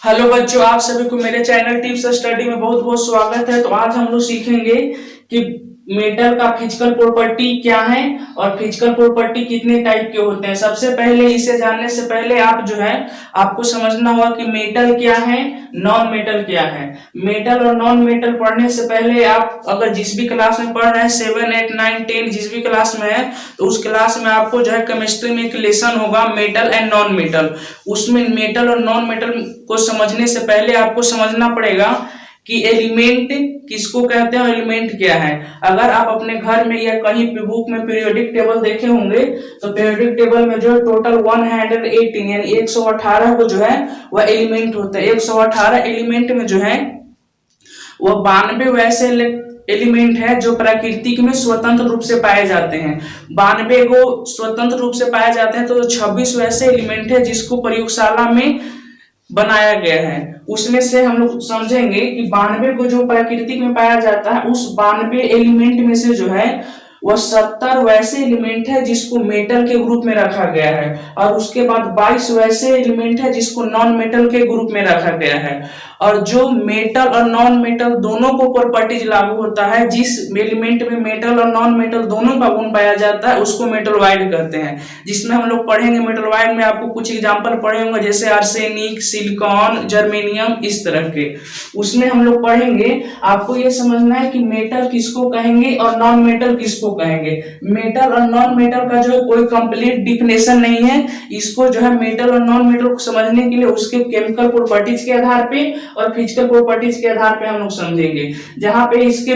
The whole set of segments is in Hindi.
हेलो बच्चों, आप सभी को मेरे चैनल टिप्स स्टडी में बहुत बहुत स्वागत है। तो आज हम लोग सीखेंगे कि मेटल का फिजिकल प्रॉपर्टी क्या है और फिजिकल प्रॉपर्टी कितने टाइप के होते हैं। सबसे पहले इसे जानने से पहले आप जो है आपको समझना होगा कि मेटल क्या है, नॉन मेटल क्या है। मेटल और नॉन मेटल पढ़ने से पहले आप अगर जिस भी क्लास में पढ़ रहे हैं 7, 8, 9, 10 जिस भी क्लास में है, तो उस क्लास में आपको जो है केमिस्ट्री में एक लेसन होगा मेटल एंड नॉन मेटल। उसमें मेटल और नॉन मेटल को समझने से पहले आपको समझना पड़ेगा कि एलिमेंट किसको कहते हैं और एलिमेंट क्या है। अगर आप अपने घर में या कहीं भी बुक में पीरियोडिक टेबल देखे होंगे तो पीरियोडिक टेबल में जो है टोटल 118 यानी 118 को जो है वह एलिमेंट होते हैं। 118 एलिमेंट में जो है वह 92 वैसे एलिमेंट है जो प्राकृतिक में स्वतंत्र रूप से पाए जाते हैं। 92 को स्वतंत्र रूप से पाए जाते हैं, तो 26 वैसे एलिमेंट है जिसको प्रयोगशाला में बनाया गया है। उसमें से हम लोग समझेंगे कि 92 को जो प्राकृतिक में पाया जाता है, उस 92 एलिमेंट में से जो है वह 70 वैसे एलिमेंट है जिसको मेटल के ग्रुप में रखा गया है, और उसके बाद 22 वैसे एलिमेंट है जिसको नॉन मेटल के ग्रुप में रखा गया है। और जो मेटल और नॉन मेटल दोनों को प्रॉपर्टीज लागू होता है, जिस एलिमेंट में मेटल और नॉन मेटल दोनों का गुण पाया जाता है उसको मेटल वाइड कहते हैं। जिसमें हम लोग पढ़ेंगे मेटल वाइड में आपको कुछ एग्जांपल पढ़े होंगे, जैसे आर्सेनिक, सिलिकॉन, जर्मेनियम, इस तरह के। उसमें हम लोग पढ़ेंगे, आपको ये समझना है कि मेटल किसको कहेंगे और नॉन मेटल किसको कहेंगे। मेटल और नॉन मेटल का जो है कोई कंप्लीट डिफिनेशन नहीं है। इसको जो है मेटल और नॉन मेटल को समझने के लिए उसके केमिकल प्रॉपर्टीज के आधार पे और फिजिकल प्रॉपर्टीज के आधार पे हम लोग समझेंगे। जहां पे इसके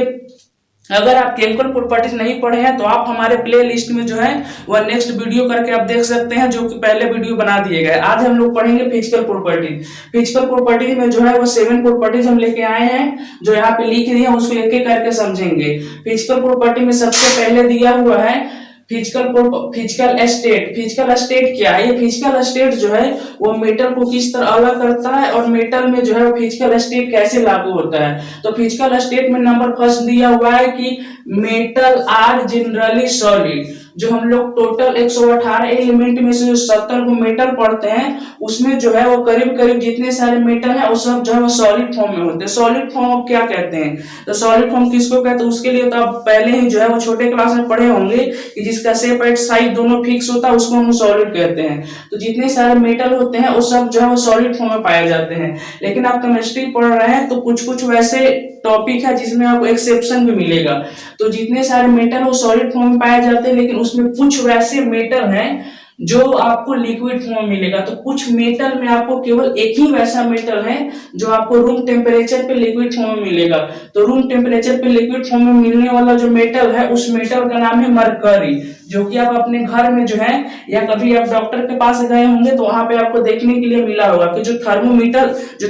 अगर आप केमिकल प्रॉपर्टीज नहीं पढ़े हैं तो आप हमारे प्ले लिस्ट में जो है वह नेक्स्ट वीडियो करके आप देख सकते हैं, जो कि पहले वीडियो बना दिए गए। आज हम लोग पढ़ेंगे फिजिकल प्रॉपर्टीज। फिजिकल प्रॉपर्टीज में जो है वो 7 प्रॉपर्टीज हम लेके आए हैं, जो यहाँ पे लिख दिए हैं, उसको एक एक करके समझेंगे। फिजिकल प्रॉपर्टी में सबसे पहले दिया हुआ है फिजिकल स्टेट। फिजिकल स्टेट क्या है? ये फिजिकल स्टेट जो है वो मेटल को किस तरह अलग करता है और मेटल में जो है फिजिकल स्टेट कैसे लागू होता है। तो फिजिकल स्टेट में नंबर फर्स्ट दिया हुआ है कि मेटल आर जनरली सॉलिड। जो हम लोग टोटल 118 एलिमेंट में से जो 70 को मेटल पढ़ते हैं, उसमें जो है वो करीब करीब जितने सारे मेटल है वो सब जो है वो सॉलिड फॉर्म में होते हैं। सॉलिड फॉर्म अब क्या कहते हैं, तो सॉलिड फॉर्म किसको कहते हैं उसके लिए तो आप पहले ही जो है वो छोटे क्लास में पढ़े होंगे कि जिसका शेप एंड साइज दोनों फिक्स होता है उसको हम सॉलिड कहते हैं। तो जितने सारे मेटल होते हैं वो सब जो है वो सॉलिड फॉर्म में पाए जाते हैं। लेकिन आप केमिस्ट्री पढ़ रहे हैं तो कुछ कुछ वैसे टॉपिक है जिसमें आपको एक्सेप्शन भी मिलेगा। तो जितने सारे मेटल वो सॉलिड फॉर्म में पाए जाते हैं, लेकिन उसमें कुछ वैसे मेटल हैं जो आपको लिक्विड फॉर्म में मिलेगा। तो कुछ मेटल में आपको केवल एक ही वैसा मेटल है जो आपको रूम टेम्परेचर पे लिक्विड फॉर्म में मिलेगा। तो रूम टेम्परेचर पे लिक्विड फॉर्म में मिलने वाला जो मेटल है उस मेटल का नाम है मरकरी, जो कि आप अपने घर में जो है या कभी आप डॉक्टर के पास गए होंगे तो वहां पे आपको देखने के लिए मिला होगा कि जो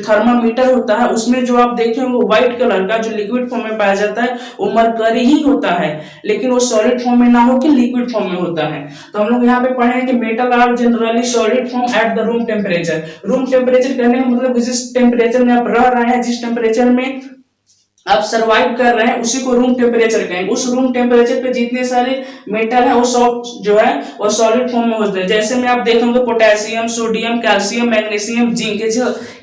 थर्मामीटर होता है उसमें जो आप देखे होंगे व्हाइट कलर का जो लिक्विड फॉर्म में पाया जाता है वो मरकरी ही होता है, लेकिन वो सॉलिड फॉर्म में ना होकर लिक्विड फॉर्म में होता है। तो हम लोग यहाँ पे पढ़े कि metal are generally solid form at the room temperature. Room temperature कहने का मतलब जिस टेम्परेचर में आप रह रहे हैं, जिस टेम्परेचर में आप सरवाइव कर रहे हैं उसी को रूम टेम्परेचर कहेंगे। उस रूम टेम्परेचर पे जितने सारे मेटल है वो सब जो है वो सॉलिड फॉर्म में होते हैं। जैसे में आप देखेंगे potassium, sodium, calcium, magnesium, zinc,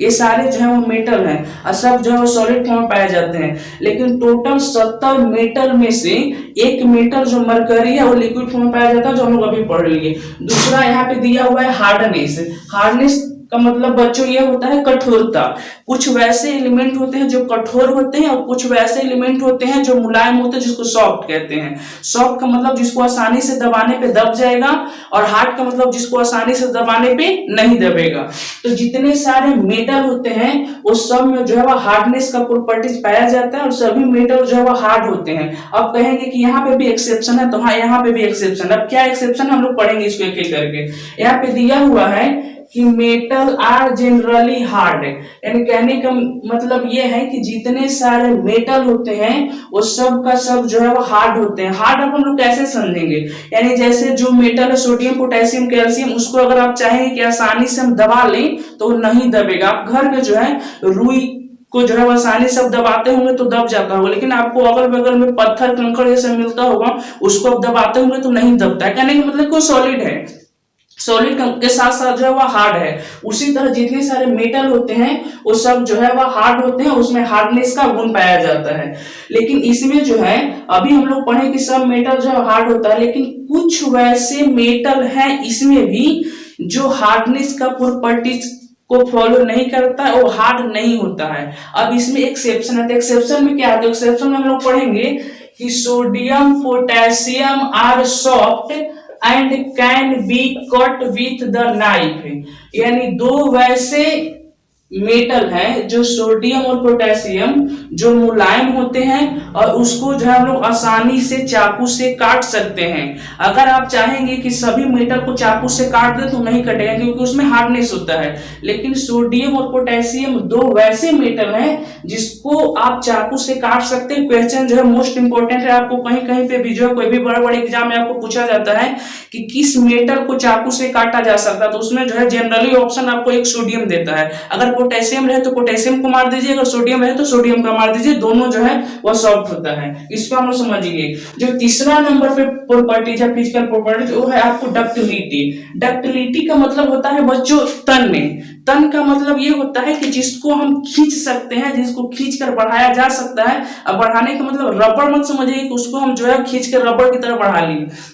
ये सारे जो है वो मेटल हैं और सब जो है वो सॉलिड फॉर्म में पाए जाते हैं। लेकिन टोटल 70 मेटल में से एक मेटल जो मरकरी है वो लिक्विड फॉर्म में पाया जाता है, जो हम लोग अभी पढ़ लिए। दूसरा यहाँ पे दिया हुआ है हार्डनेस। हार्डनेस का मतलब बच्चों ये होता है कठोरता। कुछ वैसे एलिमेंट होते हैं जो कठोर होते हैं और कुछ वैसे एलिमेंट होते हैं जो मुलायम होते हैं जिसको सॉफ्ट कहते हैं। सॉफ्ट का मतलब जिसको आसानी से दबाने पे दब जाएगा, और हार्ड का मतलब जिसको आसानी से दबाने पे नहीं दबेगा। तो जितने सारे मेटल होते हैं वो सब में जो है वो हार्डनेस का प्रॉपर्टीज पाया जाता है और सभी मेटल जो है वो हार्ड होते हैं। अब कहेंगे कि यहाँ पे भी एक्सेप्शन है, तो हाँ यहाँ पे भी एक्सेप्शन। अब क्या एक्सेप्शन हम लोग पढ़ेंगे इसको एक एक करके। यहाँ पे दिया हुआ है कि मेटल आर जनरली हार्ड, यानी कहने का मतलब ये है कि जितने सारे मेटल होते हैं वो सब का सब जो है वो हार्ड होते हैं। हार्ड अब हम लोग कैसे समझेंगे, यानी जैसे जो मेटल है सोडियम, पोटेशियम, कैल्शियम, उसको अगर आप चाहेंगे कि आसानी से हम दबा लें तो नहीं दबेगा। आप घर में जो है रुई को जो है आसानी से दबाते होंगे तो दब जाता होगा, लेकिन आपको अगल बगल में पत्थर कंकड़ जैसे मिलता होगा उसको आप दबाते होंगे तो नहीं दबता है। कहने का मतलब कोई सॉलिड है। सॉलिड के साथ साथ जो है वह हार्ड है। उसी तरह जितने सारे मेटल होते हैं वो सब जो है वह हार्ड होते हैं, उसमें हार्डनेस का गुण पाया जाता है। लेकिन इसमें जो है अभी हम लोग पढ़े कि सब मेटल जो है हार्ड होता है, लेकिन कुछ वैसे मेटल हैं इसमें भी जो हार्डनेस का प्रॉपर्टीज को फॉलो नहीं करता है, वो हार्ड नहीं होता है। अब इसमें एक्सेप्शन है, तो एक्सेप्शन में क्या आता है? एक्सेप्शन में हम लोग पढ़ेंगे कि sodium potassium are soft and can be cut with the knife. यानी दो वैसे मेटल है जो सोडियम और पोटेशियम जो मुलायम होते हैं और उसको जो है हम लोग आसानी से चाकू से काट सकते हैं। अगर आप चाहेंगे कि सभी मेटल को चाकू से काट दे तो नहीं कटेगा, क्योंकि उसमें हार्डनेस होता है। लेकिन सोडियम और पोटेशियम दो वैसे मेटल हैं जिसको आप चाकू से काट सकते हैं। क्वेश्चन जो है मोस्ट इंपोर्टेंट है, आपको कहीं कहीं पे भी जो है कोई भी बड़े बड़े एग्जाम में आपको पूछा जाता है कि किस मेटल को चाकू से काटा जा सकता है, तो उसमें जो है जनरली ऑप्शन आपको एक सोडियम देता है। अगर पोटेशियम रहे तो पोटेशियम को मार दीजिए, अगर सोडियम रहे तो सोडियम को मार दीजिए, दोनों जो है वह सॉफ्ट होता है। इसको हम लोग समझिए। जो तीसरा नंबर पे प्रॉपर्टी है फिजिकल प्रॉपर्टी, वो है आपको डक्टिलिटी। डक्टिलिटी का मतलब होता है बच्चों तन्य। तन का मतलब ये होता है कि जिसको हम खींच सकते हैं, जिसको खींच कर बढ़ाया जा सकता है। अब बढ़ाने का मतलब रबड़ मत समझिए कि उसको हम जो है खींच कर रबड़ की तरह बढ़ा लिए।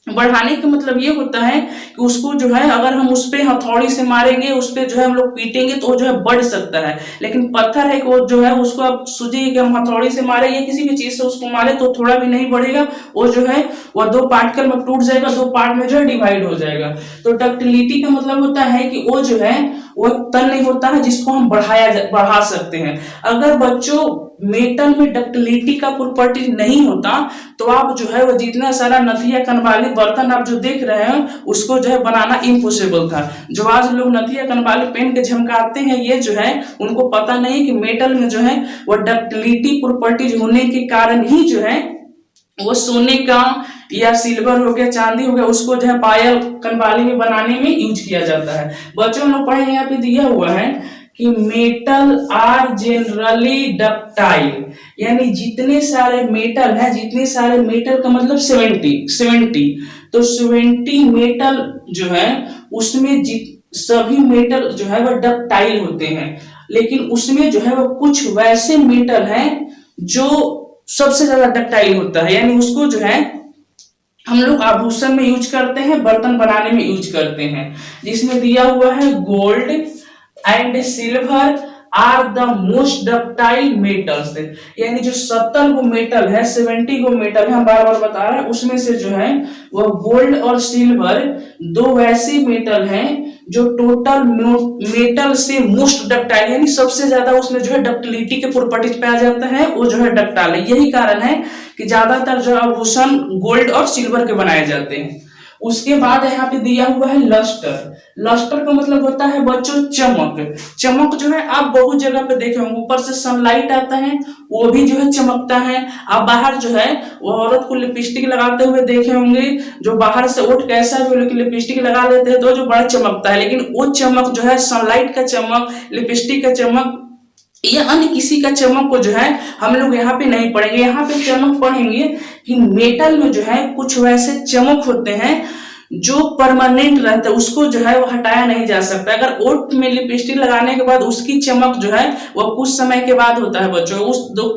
बढ़ाने का मतलब ये होता है कि उसको जो है अगर हम उस पे हथौड़ी से मारेंगे, उस पे जो है हम लोग पीटेंगे तो वो जो है बढ़ सकता है। लेकिन पत्थर है कि वो जो है उसको आप सोचिए कि हम हथौड़ी से मारे या किसी भी चीज से उसको मारे तो थोड़ा भी नहीं बढ़ेगा, वो जो है वो दो पार्टिकल में टूट जाएगा, दो पार्ट में जो है डिवाइड हो जाएगा। तो डक्टिलिटी का मतलब होता है कि वो जो है वो तन नहीं होता है जिसको हम बढ़ा सकते हैं। अगर बच्चों मेटल में डक्टिलिटी का प्रॉपर्टी नहीं होता तो आप जो है वो जितना सारा नथिया कनवाली बर्तन आप जो देख रहे हैं उसको जो है बनाना इम्पॉसिबल था। जो आज लोग नथिया कनवाली पहन के झमकाते हैं, ये जो है उनको पता नहीं कि मेटल में जो है वो डक्टिलिटी प्रॉपर्टीज होने के कारण ही जो है वो सोने का या सिल्वर हो गया, चांदी हो गया, उसको जो है पायल कनवाली में बनाने में यूज किया जाता है। बच्चों लोग पढ़े यहाँ पे दिया हुआ है कि मेटल आर जनरली डक्टाइल। यानी जितने सारे मेटल हैं, जितने सारे मेटल का मतलब 70 तो 70 मेटल जो है उसमें सभी मेटल जो है वह डक्टाइल होते हैं। लेकिन उसमें जो है वो कुछ वैसे मेटल हैं जो सबसे ज्यादा डक्टाइल होता है। यानी उसको जो है हम लोग आभूषण में यूज करते हैं, बर्तन बनाने में यूज करते हैं। जिसमें दिया हुआ है gold and silver are the most ductile metals. यानी जो 70 गो मेटल है, 70 गो मेटल है, हम बार बार बता रहे हैं, उसमें से जो है वह गोल्ड और सिल्वर दो वैसे मेटल हैं जो टोटल मेटल से मोस्ट डक्टाइल, यानी सबसे ज्यादा उसमें जो है डक्टिलिटी के प्रॉपर्टीज पाया जाता है, वो जो है डक्टाइल है। यही कारण है कि ज्यादातर जो आभूषण गोल्ड और सिल्वर के बनाए जाते हैं। उसके बाद यहाँ पे दिया हुआ है लस्टर। लस्टर का मतलब होता है बच्चों चमक। चमक जो है आप बहुत जगह पे देखे होंगे, ऊपर से सनलाइट आता है वो भी जो है चमकता है। आप बाहर जो है वो औरत को लिपस्टिक लगाते हुए देखे होंगे, जो बाहर से उठ कैसा भी लेकिन लिपस्टिक लगा लेते हैं तो जो बड़ा चमकता है। लेकिन वो चमक जो है सनलाइट का चमक, लिपस्टिक का चमक या अन्य किसी का चमक को जो है हम लोग यहाँ पे नहीं पढ़ेंगे। यहाँ पे चमक पढ़ेंगे कि मेटल में जो है कुछ वैसे चमक होते हैं जो परमानेंट रहता है, उसको जो है वो हटाया नहीं जा सकता। अगर ओठ में लिपस्टिक लगाने के बाद उसकी चमक जो है वो कुछ समय के बाद होता है बच्चों।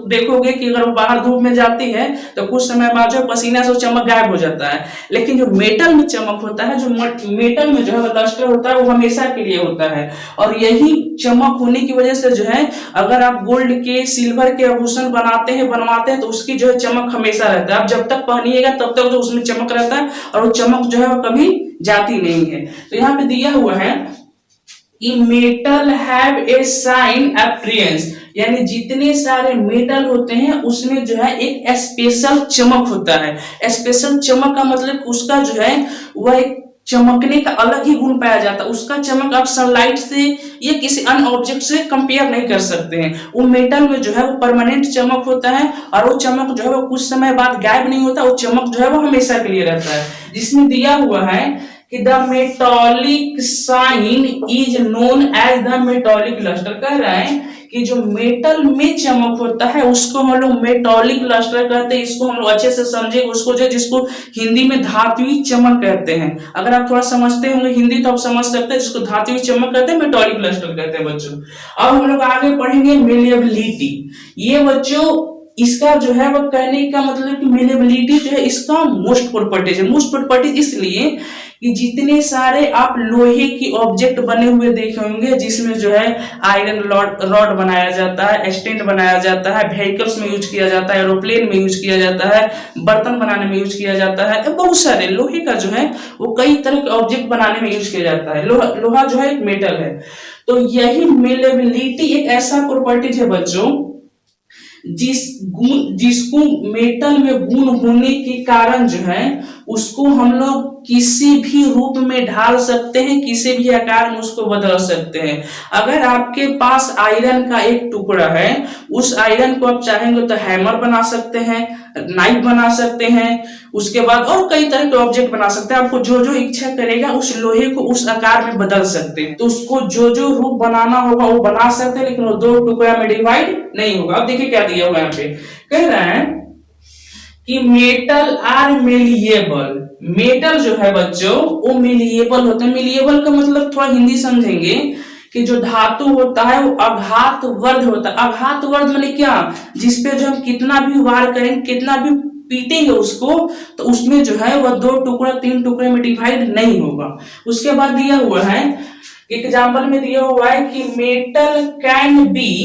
देखोगे कि अगर वो बाहर धूप में जाती है तो कुछ समय बाद जो पसीना से चमक गायब हो जाता है। लेकिन जो मेटल में चमक होता है, जो मेटल में जो है लस्टर होता है, वो हमेशा के लिए होता है। और यही चमक होने की वजह से जो है अगर आप गोल्ड के सिल्वर के आभूषण बनवाते हैं तो उसकी जो है चमक हमेशा रहता है। आप जब तक पहनिएगा तब तक जो उसमें चमक रहता है और वो चमक जो है कभी जाती नहीं है। तो यहाँ पे दिया हुआ है कि metal have a shine appearance. यानी जितने सारे मेटल होते हैं उसमें जो है एक स्पेशल चमक होता है। स्पेशल चमक का मतलब उसका जो है वह एक चमकने का अलग ही गुण पाया जाता है। उसका चमक आप सनलाइट से या किसी अन्य ऑब्जेक्ट से कंपेयर नहीं कर सकते हैं। वो मेटल में जो है वो परमानेंट चमक होता है और वो चमक जो है वो कुछ समय बाद गायब नहीं होता, वो चमक जो है वो हमेशा के लिए रहता है। जिसमें दिया हुआ है कि the metallic shine is known as the metallic lustre. कह रहा है कि कि जो मेटल में चमक होता है उसको हम लोग मेटॉलिक लस्टर कहते हैं। इसको हम लोग अच्छे से समझे, उसको जो जिसको हिंदी में धात्विक चमक कहते हैं। अगर आप थोड़ा समझते होंगे हिंदी तो आप समझ सकते हैं, जिसको धात्विक चमक कहते हैं, मेटॉलिक लस्टर कहते हैं बच्चों। अब हम लोग आगे पढ़ेंगे मेलिएबिलिटी। ये बच्चों इसका जो है वो कहने का मतलब कि मेलिएबिलिटी जो है इसका मोस्ट प्रॉपर्टीज है। मोस्ट प्रॉपर्टीज इसलिए कि जितने सारे आप लोहे की ऑब्जेक्ट बने हुए देखे होंगे जिसमें जो है आयरन रॉड बनाया जाता है, स्टैंड बनाया जाता है, व्हीकल्स में यूज किया जाता है, एरोप्लेन में यूज किया जाता है, बर्तन बनाने में यूज किया जाता है, बहुत सारे लोहे का जो है वो कई तरह के ऑब्जेक्ट बनाने में यूज किया जाता है। लोहा जो है एक मेटल है। तो यही मेलेबिलिटी एक ऐसा प्रॉपर्टीज है बच्चों जिसको मेटल में गुण होने के कारण जो है उसको हम लोग किसी भी रूप में ढाल सकते हैं, किसी भी आकार में उसको बदल सकते हैं। अगर आपके पास आयरन का एक टुकड़ा है, उस आयरन को आप चाहेंगे तो हैमर बना सकते हैं, नाइफ बना सकते हैं, उसके बाद और कई तरह के ऑब्जेक्ट बना सकते हैं। आपको जो जो इच्छा करेगा उस लोहे को उस आकार में बदल सकते हैं। तो उसको जो जो रूप बनाना होगा वो बना सकते हैं, लेकिन वो दो टुकड़ा में डिवाइड नहीं होगा। अब देखिए क्या दिया हुआ यहाँ पे, कह रहा है कि मेटल आर मेलिएबल। मेटल जो है बच्चों वो मेलिएबल होते हैं। मेलिएबल का मतलब थोड़ा हिंदी समझेंगे कि जो धातु होता है वो आघात वर्ध होता है। आघात वर्ध माने क्या, जिसपे जो हम कितना भी वार करेंगे, कितना भी पीटेंगे उसको, तो उसमें जो है वह दो टुकड़ा तीन टुकड़े में डिवाइड नहीं होगा। उसके बाद दिया हुआ है एग्जाम्पल में दिया हुआ है कि metal can be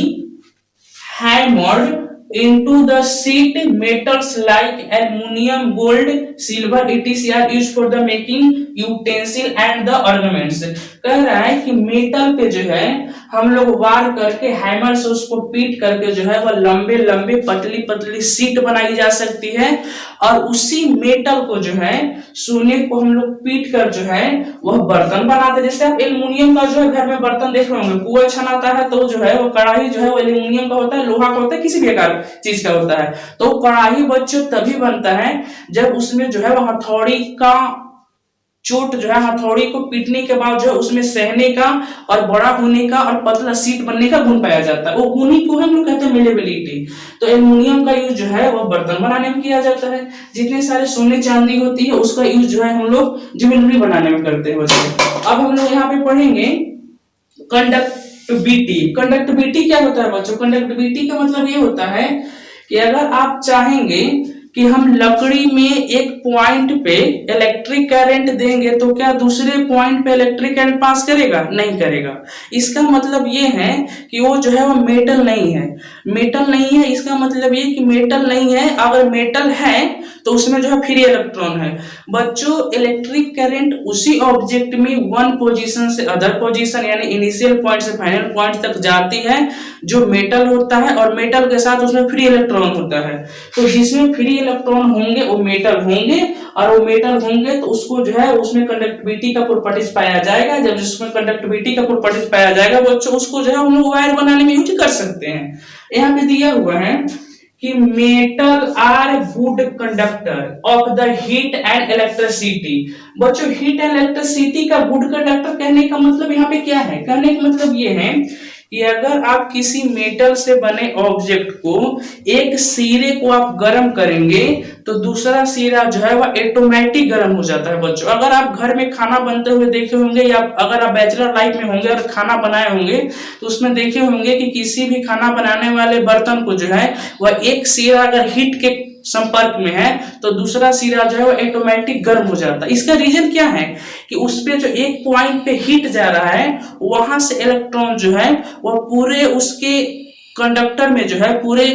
hammered into the sheet metals like aluminum, gold, silver etc are used for the making utensil and the ornaments। कह रहा है कि मेटल पे जो है हम लोग वार करके हैमर से उसको पीट करके जो है वह लंबे लंबे पतली पतली शीट बनाई जा सकती है, और उसी मेटल को जो है सोने को हम लोग पीट कर जो है वह बर्तन बनाते हैं। जैसे आप एल्युमिनियम का जो है घर में बर्तन देख रहे होंगे, पुआ छनाता है तो जो है वो कढ़ाई जो है वो एल्युमिनियम का होता है, लोहा का होता है, किसी भी आकार चीज का होता है। तो कढ़ाई बच्चों तभी बनता है जब उसमें जो है वह हथौड़ी का चोट जो है, हथौड़ी को पीटने के बाद जो है उसमें सहने का और बड़ा होने का और पतला सीट बनने का गुण पाया जाता है। वो गुण ही को हम लोग कहते हैं मेलेबिलिटी। तो एल्युमिनियम का यूज जो है वह बर्तन बनाने में किया जाता है। जितने सारे सोने चांदी होती है उसका यूज जो है हम लोग ज्वेलरी बनाने में करते हैं। अब हम लोग यहाँ पे पढ़ेंगे कंडक्टिविटी। कंडक्टिविटी क्या होता है बच्चों? कंडक्टिविटी का मतलब ये होता है कि अगर आप चाहेंगे कि हम लकड़ी में एक पॉइंट पे इलेक्ट्रिक करंट देंगे तो क्या दूसरे पॉइंट पे इलेक्ट्रिक करंट पास करेगा? नहीं करेगा। इसका मतलब ये है कि वो जो है वो मेटल नहीं है। मेटल नहीं है इसका मतलब ये कि मेटल नहीं है। अगर मेटल है तो उसमें जो है फ्री इलेक्ट्रॉन है। बच्चों इलेक्ट्रिक करंट उसी ऑब्जेक्ट में वन पोजीशन से अदर पोजीशन यानी इनिशियल पॉइंट से फाइनल पॉइंट तक जाती है जो मेटल होता है, और मेटल के साथ उसमें फ्री इलेक्ट्रॉन होता है। तो जिसमें फ्री इलेक्ट्रॉन होंगे वो मेटल होंगे, और वो मेटल होंगे तो उसको जो है उसमें कंडक्टिविटी का प्रॉपर्टीज पाया जाएगा। जब जिसमें कंडक्टिविटी का प्रॉपर्टीज पाया जाएगा बच्चों उसको जो है हम लोग वायर बनाने में यूज कर सकते हैं। यहाँ पे दिया हुआ है कि metal are good conductor of the heat and electricity. बच्चों हीट एंड इलेक्ट्रिसिटी का गुड कंडक्टर कहने का मतलब यहाँ पे क्या है? कहने का मतलब ये है कि अगर आप किसी मेटल से बने ऑब्जेक्ट को एक सिरे को आप गर्म करेंगे तो दूसरा सिरा जो है वह ऑटोमेटिक गर्म हो जाता है। बच्चों अगर आप घर में खाना बनते हुए देखे होंगे या अगर आप बैचलर लाइफ में होंगे और खाना बनाए होंगे तो उसमें देखे होंगे कि किसी भी खाना बनाने वाले बर्तन को जो है वह एक सिरा अगर हीट के संपर्क में है तो दूसरा सिरा जो है वो ऑटोमेटिक गर्म हो जाता है। इसका रीजन क्या है कि उस पे जो एक पॉइंट पे हीट जा रहा है वहां से इलेक्ट्रॉन जो है वह पूरे उसके कंडक्टर में जो है पूरे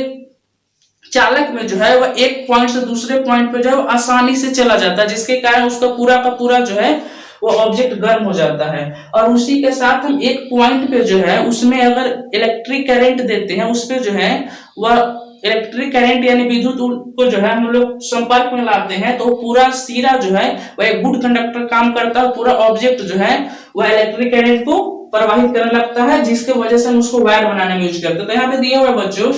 चालक में जो है वह एक पॉइंट से दूसरे पॉइंट पे जो है वो आसानी से चला जाता है, जिसके कारण उसका पूरा का पूरा जो है वो ऑब्जेक्ट गर्म हो जाता है। और उसी के साथ हम एक पॉइंट पे जो है उसमें अगर इलेक्ट्रिक करंट देते हैं उस पे जो है वह इलेक्ट्रिक करंट यानी विद्युत को जो है हम लोग संपर्क में लाते हैं तो पूरा सिरा जो है वह एक गुड कंडक्टर काम करता है। पूरा ऑब्जेक्ट जो है वह इलेक्ट्रिक करंट को प्रवाहित करने लगता है, जिसके वजह से हम उसको वायर बनाने में यूज करते हैं। तो यहाँ पे दिया हुआ है बच्चों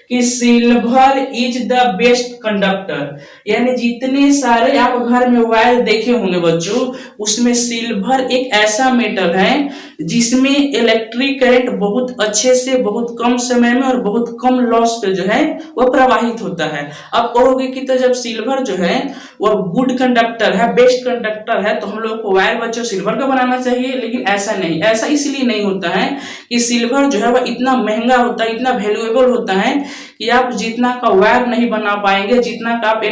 कि silver is the best conductor, यानी जितने सारे आप घर में वायर देखे होंगे बच्चों, उसमें सिल्वर एक ऐसा मेटल है जिसमें इलेक्ट्रिक करंट बहुत अच्छे से बहुत कम समय में और बहुत कम लॉस पे जो है वह प्रवाहित होता है। अब कहोगे कि तो जब सिल्वर जो है वह गुड कंडक्टर है, बेस्ट कंडक्टर है, तो हम लोग को वायर बच्चों सिल्वर का बनाना चाहिए, लेकिन ऐसा नहीं, ऐसा इसलिए नहीं होता है कि सिल्वर जो है वह इतना महंगा होता है, इतना वैल्यूएबल होता है कि आप जितना का वायर नहीं बना पाएंगे, जितना का आप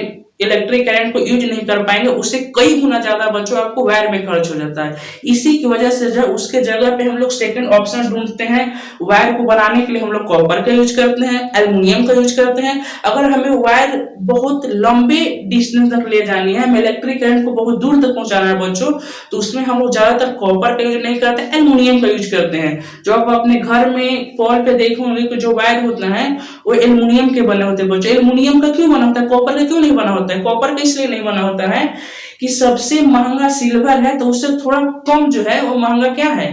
इलेक्ट्रिक करंट को यूज नहीं कर पाएंगे, उससे कई गुना ज्यादा बच्चों आपको वायर में खर्च हो जाता है। इसी की वजह से जो उसके जगह पे हम लोग सेकंड ऑप्शन ढूंढते हैं। वायर को बनाने के लिए हम लोग कॉपर का यूज करते हैं, एल्युमिनियम का यूज करते हैं। अगर हमें वायर बहुत लंबे डिस्टेंस तक ले जानी है, हमें इलेक्ट्रिक करंट को बहुत दूर तक पहुंचाना है बच्चों, तो उसमें हम लोग ज्यादातर कॉपर का यूज नहीं करते, एल्युमिनियम का यूज करते हैं। जो आप अपने घर में पोल पे देखे होंगे कि जो वायर होता है वो एल्युमिनियम के बने होते हैं बच्चों। एल्युमिनियम का क्यों बना होता है, कॉपर का क्यों नहीं बना होता है? कॉपर का इसलिए नहीं बना होता है कि सबसे महंगा सिल्वर है, तो उससे थोड़ा कम जो है वो महंगा क्या है,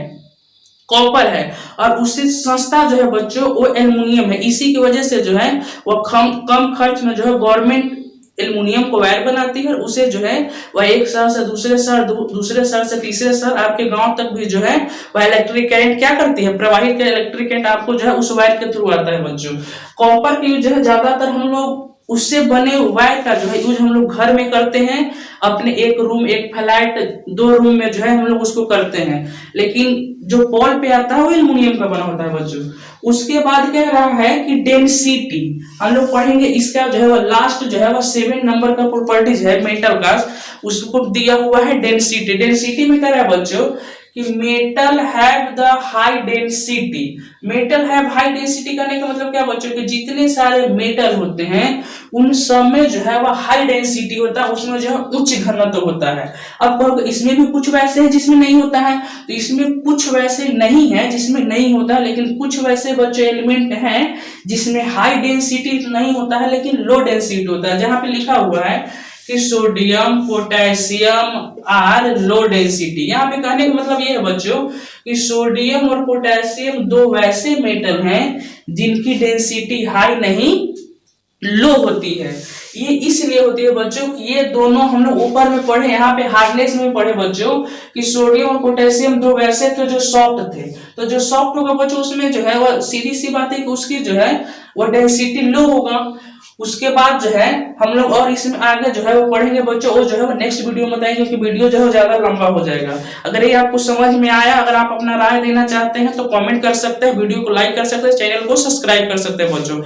कॉपर है, और उससे सस्ता जो है बच्चों वो एल्युमिनियम है। इसी की वजह से जो है वो कम खर्च में जो है गवर्नमेंट एल्युमिनियम को वायर बनाती है, और उसे जो है वह एक शहर से दूसरे शहर, दूसरे शहर से तीसरे शहर, आपके गांव तक भी जो है वह इलेक्ट्रिक करंट क्या करती है, प्रवाहित कर इलेक्ट्रिक करंट आपको जो है उस वायर के थ्रू आता है बच्चों। कॉपर की जो है ज्यादातर हम लोग उससे बने वायर का जो है यूज हम लोग घर में करते हैं, अपने एक रूम, एक फ्लैट, 2 रूम में जो है हम लोग उसको करते हैं। लेकिन जो पोल पे आता है वो एल्युमिनियम का बना होता है बच्चों। उसके बाद क्या रहा है कि डेंसिटी हम लोग पढ़ेंगे, इसका जो है वो लास्ट जो है वो 7 नंबर का प्रॉपर्टीज है मेटल का, उसको दिया हुआ है डेंसिटी। डेंसिटी में क्या है बच्चों कि metal have the high density. Metal have high density करने का मतलब क्या बच्चों कि जितने सारे मेटल होते हैं उन सब में जो है वह हाई डेंसिटी होता है, उसमें जो है उच्च घनत्व होता है। अब इसमें भी कुछ वैसे है जिसमें नहीं होता है, तो इसमें कुछ वैसे नहीं है जिसमें नहीं होता, लेकिन कुछ वैसे बच्चों एलिमेंट हैं जिसमें हाई डेंसिटी नहीं होता है लेकिन लो डेंसिटी होता है। जहां पे लिखा हुआ है कि sodium potassium are low density, यहाँ पे कहने का मतलब ये है बच्चों कि सोडियम और पोटेशियम 2 वैसे मेटल हैं जिनकी डेंसिटी हाई नहीं लो होती है। ये इसलिए होती है बच्चों कि ये दोनों हम लोग ऊपर में पढ़े, यहाँ पे हार्डनेस में पढ़े बच्चों कि सोडियम और पोटेशियम 2 वैसे थे जो सॉफ्ट थे, तो जो सॉफ्ट होगा बच्चों उसमें जो है वह सीधी सी बात है कि उसकी जो है वह डेंसिटी लो होगा। उसके बाद जो है हम लोग और इसमें आगे जो है वो पढ़ेंगे बच्चों, वो जो है वो नेक्स्ट वीडियो में बताएंगे क्योंकि वीडियो जो है ज्यादा लंबा हो जाएगा। अगर ये आपको समझ में आया, अगर आप अपना राय देना चाहते हैं तो कमेंट कर सकते हैं, वीडियो को लाइक कर सकते हैं, चैनल को सब्सक्राइब कर सकते हैं बच्चों।